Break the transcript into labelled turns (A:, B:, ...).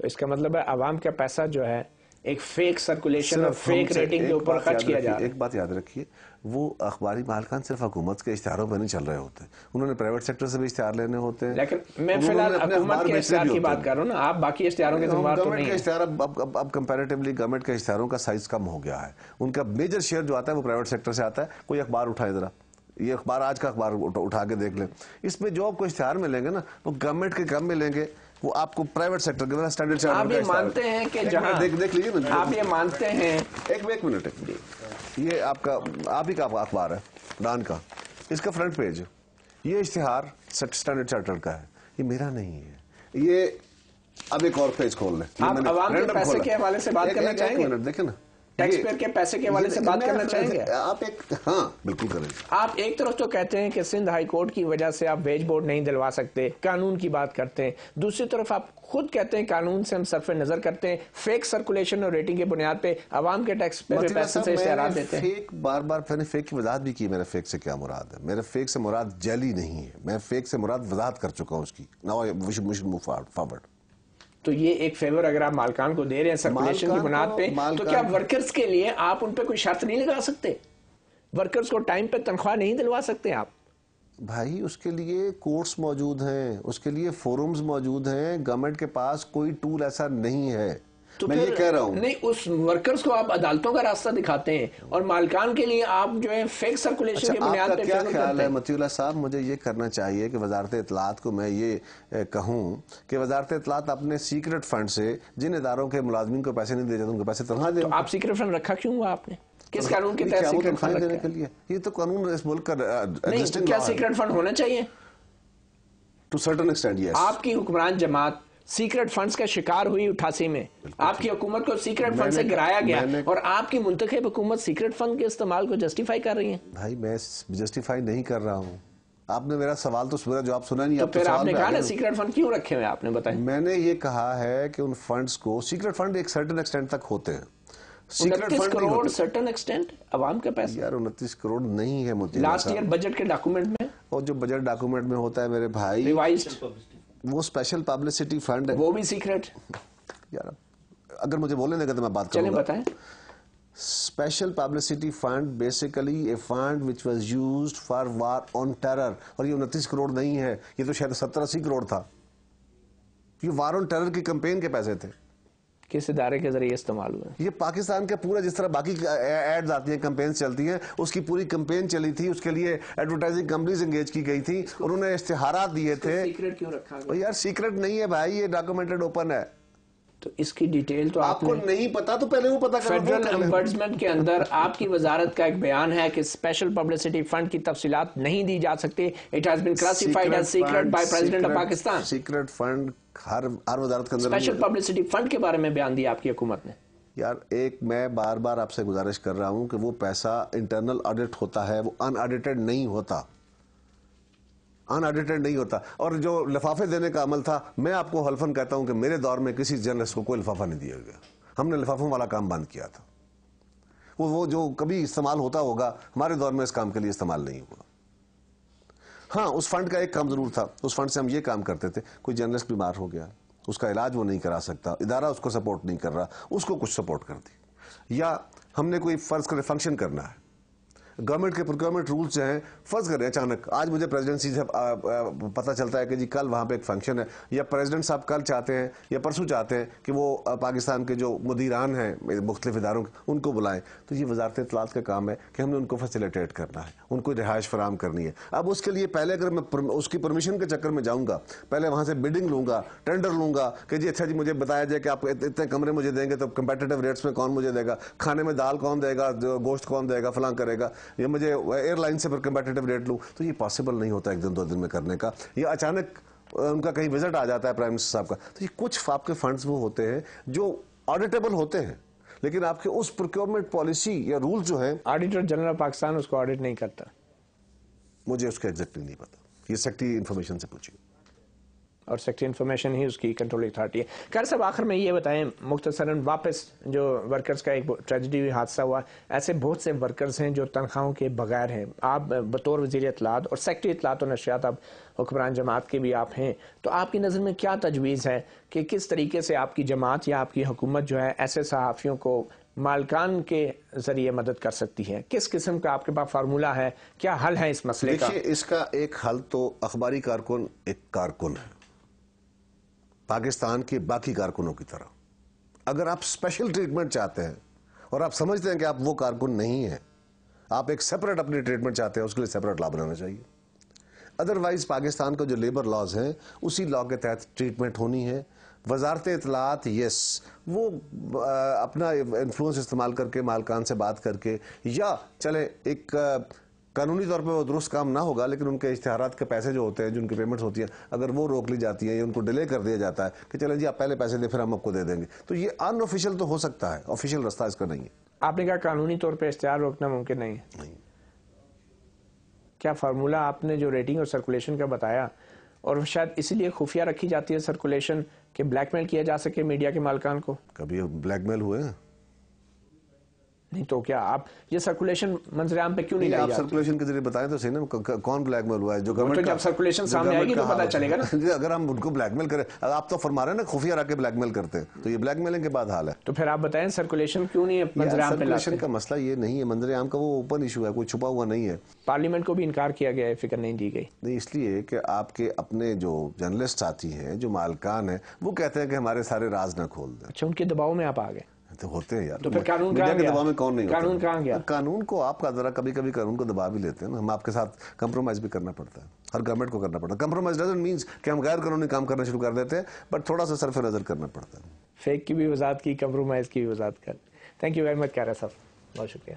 A: تو اس کا مطلب ہے عوام کا پیسہ جو ہے ایک فیک سرکولیشن اور فیک ریٹنگ کے اوپر خرچ کیا جا رہا ہے.
B: ایک بات یاد رکھیے، وہ اخباری مالکان صرف حکومت کے اشتہاروں پہ نہیں چل رہے ہوتے، انہوں نے پرائیویٹ سیکٹر سے بھی اشتہار لینے ہوتے ہیں.
A: لیکن میں فی الحال حکومت کے اشتہار کی بات کر رہا ہوں نا، آپ باقی اشتہاروں کے ذمہ تو نہیں ہیں.
B: اب کمپیریٹیولی گورنمنٹ کے اشتہاروں کا سائز کم ہو گیا ہے، ان کا میجر شیئر جو آتا ہے وہ پرائیویٹ سیکٹر سے آتا ہے. کوئی اخبار اٹھائے ذرا، یہ اخبار آج کا اخبار اٹھا کے دیکھ لیں، اس میں جو آپ کو اشتہار ملیں گے نا وہ گورنمنٹ کے کم ملیں گے، وہ آپ کو پرائیویٹ سیکٹر کے اسٹینڈرڈ چارٹر.
A: آپ یہ مانتے ہیں کہ جہاں
B: دیکھ لیجیے نا،
A: آپ یہ مانتے ہیں،
B: ایک منٹ، یہ آپ ہی کا اخبار ہے ڈان کا، اس کا فرنٹ پیج، یہ اشتہار اسٹینڈرڈ چارٹر کا ہے، یہ میرا نہیں ہے. یہ اب ایک اور پیج کھول لیں.
A: آپ عوام کے پیسے کے حوالے سے بات کرنا چاہیں گے؟
B: دیکھیں نا،
A: ٹیکس پیئر کے پیسے کے حوالے سے بات کرنا چاہیں گے
B: آپ؟ ہاں بالکل کریں.
A: آپ ایک طرف تو کہتے ہیں کہ سندھ ہائی کورٹ کی وجہ سے آپ ویج بورڈ نہیں دلوا سکتے، قانون کی بات کرتے ہیں، دوسری طرف آپ خود کہتے ہیں قانون سے ہم صرف نظر کرتے ہیں، فیک سرکولیشن اور ریٹنگ کی بنیاد پہ عوام کے ٹیکس پہ پیسے سے اشتہارات دیتے ہیں.
B: بار میں نے فیک کی وضاحت بھی کی، میرے فیک سے کیا مراد ہے. میرے فیک سے مراد جعلی نہیں ہے، میں فیک سے مراد وضاحت کر چکا ہوں اس کی. Now we should move forward.
A: تو یہ ایک فیور اگر آپ مالکان کو دے رہے ہیں سرکولیشن کی بنیاد پہ، تو کیا ورکرز کے لیے آپ ان پہ کوئی شرط نہیں لگا سکتے؟ ورکرز کو ٹائم پہ تنخواہ نہیں دلوا سکتے آپ؟
B: بھائی اس کے لیے کورٹس موجود ہیں، اس کے لیے فورمز موجود ہیں، گورنمنٹ کے پاس کوئی ٹول ایسا نہیں ہے. میں یہ کہہ رہا ہوں
A: نہیں، اس ورکرز کو آپ عدالتوں کا راستہ دکھاتے ہیں اور مالکان کے لیے آپ جو ہے فیک سرکولیشن کی بنیاد پہ.
B: آپ کا کیا خیال ہے مطیع اللہ صاحب؟ مجھے یہ کرنا چاہیے کہ وزارت اطلاعات کو میں یہ کہوں کہ وزارت اطلاعات اپنے سیکرٹ فنڈ سے جن اداروں کے ملازمین کو پیسے نہیں دے جاتے ان کو پیسے تنخواہ دیں.
A: آپ سیکرٹ فنڈ رکھا کیوں ہوا آپ نے؟ کس قانون کے تحت سیکرٹ فنڈ
B: دینے کے لیے؟ یہ تو قانون اس ملک کا
A: نہیں. کیا سیکرٹ فنڈ ہونا چاہیے؟
B: ٹو سرٹن ایکسٹینٹ یس.
A: آپ کی حکمران جماعت سیکرٹ فنڈز کا شکار ہوئی 88 میں، آپ کی حکومت کو سیکرٹ فنڈ سے گرایا گیا اور آپ کی منتخب حکومت سیکرٹ فنڈ کے استعمال کو جسٹیفائی کر رہی ہے.
B: بھائی میں جسٹیفائی نہیں کر رہا ہوں، آپ نے میرا سوال تو میرا جواب سنا نہیں.
A: تو پھر آپ نے کہا نا سیکرٹ فنڈ کیوں رکھے ہوئے آپ نے بتایا.
B: میں نے یہ کہا ہے کہ ان فنڈز کو، سیکرٹ فنڈ ایک سرٹن ایکسٹینٹ تک ہوتے ہیں.
A: 29 کروڑ سرٹن ایکسٹینٹ عوام کے پیسے.
B: یار 29 کروڑ نہیں ہے مجھے
A: لاسٹ ایئر بجٹ کے ڈاکومنٹ میں،
B: اور جو بجٹ ڈاکومنٹ میں ہوتا ہے میرے بھائی
A: ریوائزڈ،
B: وہ اسپیشل پبلسٹی فنڈ ہے،
A: وہ بھی سیکرٹ.
B: یار اگر مجھے بولنے دے گا تو میں بات کروں
A: گا. چلیں بتائیں.
B: Special publicity fund basically a fund which was used for war on terror. اور یہ 29 کروڑ نہیں ہے، یہ تو شاید 70-80 کروڑ تھا. یہ وار آن ٹیرر کی کمپین کے پیسے تھے.
A: کس ادارے کے ذریعے استعمال ہوئے؟
B: یہ پاکستان کے پورا، جس طرح باقی ایڈز آتی ہیں، کمپینز چلتی ہیں، اس کی پوری کمپین چلی تھی. اس کے لیے ایڈورٹائزنگ کمپنیز انگیج کی گئی تھی، انہوں نے اشتہارات دیے تھے.
A: سیکرٹ کیوں رکھا گیا؟
B: یار سیکرٹ نہیں ہے بھائی، یہ ڈاکومنٹڈ اوپن ہے.
A: تو اس کی ڈیٹیل تو
B: آپ کو نہیں پتا تو پہلے وہ پتا کرو.
A: فیڈرل امبڈسمنٹ کے اندر آپ کی وزارت کا ایک بیان ہے کہ اسپیشل پبلسٹی فنڈ کی تفصیلات نہیں دی جا سکتی. It has been classified as secret by president of Pakistan.
B: Secret fund ہر وزارت کے اندر.
A: اسپیشل پبلسٹی فنڈ کے بارے میں بیان دیا آپ کی حکومت نے.
B: یار ایک میں بار بار آپ سے گزارش کر رہا ہوں کہ وہ پیسہ انٹرنل آڈٹ ہوتا ہے، وہ ان آڈیٹڈ نہیں ہوتا. ان آڈیٹڈ نہیں ہوتا. اور جو لفافے دینے کا عمل تھا، میں آپ کو حلفاً کہتا ہوں کہ میرے دور میں کسی جرنلسٹ کو کوئی لفافہ نہیں دیا گیا. ہم نے لفافوں والا کام بند کیا تھا. وہ جو کبھی استعمال ہوتا ہوگا، ہمارے دور میں اس کام کے لیے استعمال نہیں ہوا. ہاں اس فنڈ کا ایک کام ضرور تھا، اس فنڈ سے ہم یہ کام کرتے تھے، کوئی جرنلسٹ بیمار ہو گیا، اس کا علاج وہ نہیں کرا سکتا، ادارہ اس کو سپورٹ نہیں کر رہا، اس کو کچھ سپورٹ کر دی. یا ہم نے کوئی فرض کرے فنکشن کرنا ہے، گورنمنٹ کے پروکیورمنٹ رولز جو ہیں، فرض کریں اچانک آج مجھے پریزیڈنسی سے پتہ چلتا ہے کہ جی کل وہاں پہ ایک فنکشن ہے، یا پریزیڈنٹ صاحب کل چاہتے ہیں یا پرسوں چاہتے ہیں کہ وہ پاکستان کے جو مدیران ہیں مختلف اداروں کے ان کو بلائیں. تو یہ وزارت اطلاعات کا کام ہے کہ ہم نے ان کو فیسیلیٹیٹ کرنا ہے، ان کو رہائش فراہم کرنی ہے. اب اس کے لیے پہلے اگر میں اس کی پرمیشن کے چکر میں جاؤں گا، پہلے وہاں سے بڈنگ لوں گا، ٹینڈر لوں گا کہ جی اچھا جی مجھے بتایا جائے کہ آپ اتنے کمرے مجھے دیں گے تو کمپیٹیٹیو ریٹس میں کون مجھے دے گا، کھانے میں دال کون دے گا، گوشت کون دے گا، فلاں کرے گا، یا مجھے ایئر لائن سے پھر کمپیٹیٹیو ریٹ لوں. تو یہ پاسبل نہیں ہوتا ایک دن 2 دن میں کرنے کا. یا اچانک ان کا کہیں وزٹ آ جاتا ہے پرائم منسٹر صاحب کا. تو یہ کچھ آپ کے فنڈز وہ ہوتے ہیں جو آڈیٹیبل ہوتے ہیں، لیکن آپ کے اس پروکیورمنٹ پالیسی یا رول جو ہیں،
A: آڈیٹر جنرل آف پاکستان اس کو آڈٹ نہیں کرتا.
B: مجھے اس کا ایگزیکٹلی نہیں پتا، یہ سیکٹری انفارمیشن سے پوچھیے.
A: اور سیکٹری انفارمیشن ہی اس کی کنٹرولنگ اتھارٹی ہے. خیر صاحب آخر میں یہ بتائیں مختصراً واپس جو ورکرز کا ایک ٹریجڈی حادثہ ہوا, ایسے بہت سے ورکرز ہیں جو تنخواہوں کے بغیر ہیں. آپ بطور وزیر اطلاعات اور سیکٹری اطلاعات و نشریات آپ حکمران جماعت کے بھی آپ ہیں, تو آپ کی نظر میں کیا تجویز ہے کہ کس طریقے سے آپ کی جماعت یا آپ کی حکومت جو ہے ایسے صحافیوں کو مالکان کے ذریعے مدد کر سکتی ہے؟ کس قسم کا آپ کے پاس فارمولہ ہے, کیا حل ہے اس مسئلے کا؟
B: دیکھیے اس کا ایک حل تو اخباری کارکن ایک کارکن ہے پاکستان کے باقی کارکنوں کی طرح. اگر آپ اسپیشل ٹریٹمنٹ چاہتے ہیں اور آپ سمجھتے ہیں کہ آپ وہ کارکن نہیں ہیں, آپ ایک سیپریٹ اپنی ٹریٹمنٹ چاہتے ہیں, اس کے لیے سیپریٹ لا بنانا چاہیے. ادروائز پاکستان کا جو لیبر لاز ہیں اسی لا کے تحت ٹریٹمنٹ ہونی ہے. وزارت اطلاعات یس وہ اپنا انفلوئنس استعمال کر کے مالکان سے بات کر کے, یا چلے ایک قانونی طور پہ وہ درست کام نہ ہوگا لیکن ان کے اشتہارات کے پیسے جو ہوتے ہیں, جو ان کی پیمنٹس ہوتی ہیں, اگر وہ روک لی جاتی ہیں یا ان کو ڈیلے کر دیا جاتا ہے کہ چلیں جی آپ پہلے پیسے دیں پھر ہم آپ کو دے دیں گے, تو یہ ان آفیشیل تو ہو سکتا ہے, آفیشیل رستہ اس کا نہیں ہے.
A: آپ نے کہا قانونی طور پہ اشتہار روکنا ممکن نہیں ہے. کیا فارمولہ آپ نے جو ریٹنگ اور سرکولیشن کا بتایا, اور شاید اسی لیے خفیہ رکھی جاتی ہے سرکولیشن کہ بلیک میل کیا جا سکے میڈیا کے مالکان کو؟
B: کبھی بلیک میل ہوئے ہیں؟
A: نہیں تو کیا آپ یہ سرکولیشن منظر عام پہ کیوں نہیں لائی
B: آپ
A: جاتی؟
B: سرکولیشن کے ذریعے بتائیں تو صحیح نا, کون بلیک میل ہوا ہے؟ جو گورنمنٹ
A: جب سرکولیشن سامنے آئے گی تو پتہ چلے گا نا.
B: اگر ہم ان کو بلیک میل کریں, آپ تو فرما رہے ہیں نا خفیہ رکھ کے بلیک میل کرتے ہیں, تو یہ بلیک میلنگ کے بعد حال ہے.
A: تو پھر آپ بتائیں سرکولیشن کیوں نہیں منظر عام پہ لاتے؟
B: سرکولیشن کا مسئلہ یہ نہیں ہے, منظر عام کا وہ اوپن ایشو ہے, کوئی چھپا ہوا نہیں ہے.
A: پارلیمنٹ کو بھی انکار کیا گیا ہے, فکر نہیں دی گئی.
B: نہیں, اس لیے کہ آپ کے اپنے جو جرنلسٹ ساتھی ہیں, جو مالکان ہیں, وہ کہتے ہیں کہ ہمارے سارے راز نہ کھول دیں.
A: اچھا, ان کے دباؤ میں آپ آ گئے
B: تو ہوتے ہیں یار.
A: تو پھر قانون
B: میڈیا
A: کہاں
B: کے
A: گیا؟
B: دباؤ میں کون نہیں ہوتا؟
A: قانون کہاں گیا؟
B: قانون کو آپ کا ذرا کبھی کبھی قانون کو دبا بھی لیتے ہیں نا, ہم آپ کے ساتھ کمپرومائز بھی کرنا پڑتا ہے, ہر گورنمنٹ کو کرنا پڑتا ہے. کمپرومائز ڈزنٹ مینس کہ ہم غیر قانونی کام کرنا شروع کر دیتے ہیں, بٹ تھوڑا سا صرف نظر کرنا پڑتا ہے.
A: فیک کی بھی وضاحت کی, کمپرومائز کی بھی وضاحت کر. تھینک یو ویری مچ کیرا صاحب, بہت شکریہ.